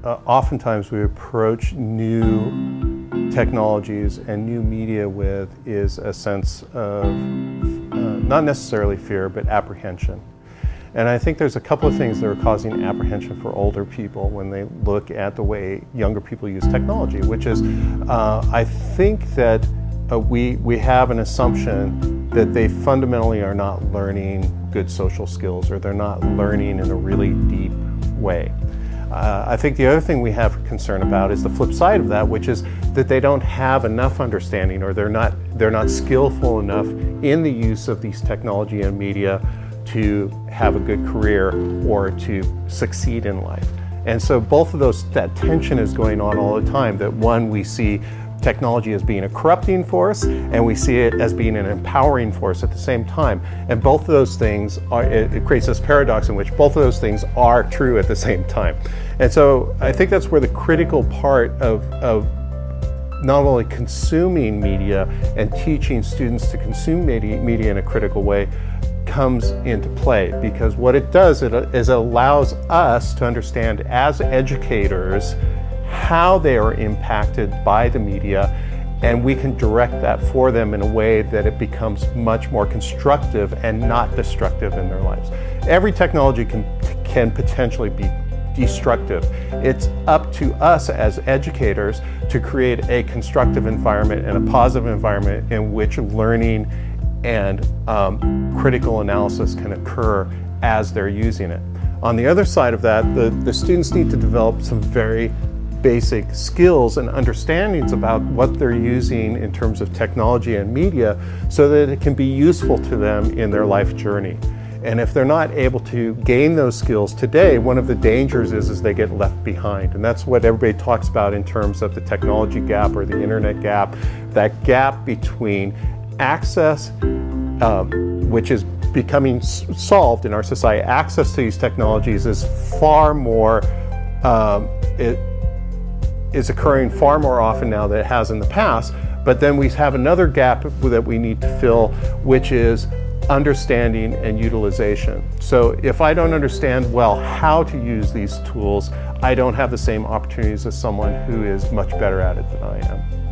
oftentimes we approach new technologies and new media with is a sense of not necessarily fear, but apprehension. And I think there's a couple of things that are causing apprehension for older people when they look at the way younger people use technology, which is, I think that we have an assumption that they fundamentally are not learning good social skills, or they're not learning in a really deep way. I think the other thing we have concern about is the flip side of that, which is that they don't have enough understanding, or they're not skillful enough in the use of these technology and media to have a good career or to succeed in life. And so both of those, that tension is going on all the time, that one, we see technology as being a corrupting force, and we see it as being an empowering force at the same time. And both of those things are, it creates this paradox in which both of those things are true at the same time. And so I think that's where the critical part of not only consuming media and teaching students to consume media in a critical way comes into play, because what it does is it allows us to understand as educators how they are impacted by the media, and we can direct that for them in a way that it becomes much more constructive and not destructive in their lives. Every technology can potentially be destructive. It's up to us as educators to create a constructive environment and a positive environment in which learning and critical analysis can occur as they're using it. On the other side of that, the students need to develop some very basic skills and understandings about what they're using in terms of technology and media so that it can be useful to them in their life journey. And if they're not able to gain those skills today, one of the dangers is they get left behind. And that's what everybody talks about in terms of the technology gap or the internet gap, that gap between access, which is becoming solved in our society. Access to these technologies is far more, is occurring far more often now than it has in the past, but then we have another gap that we need to fill, which is understanding and utilization. So if I don't understand well how to use these tools, I don't have the same opportunities as someone who is much better at it than I am.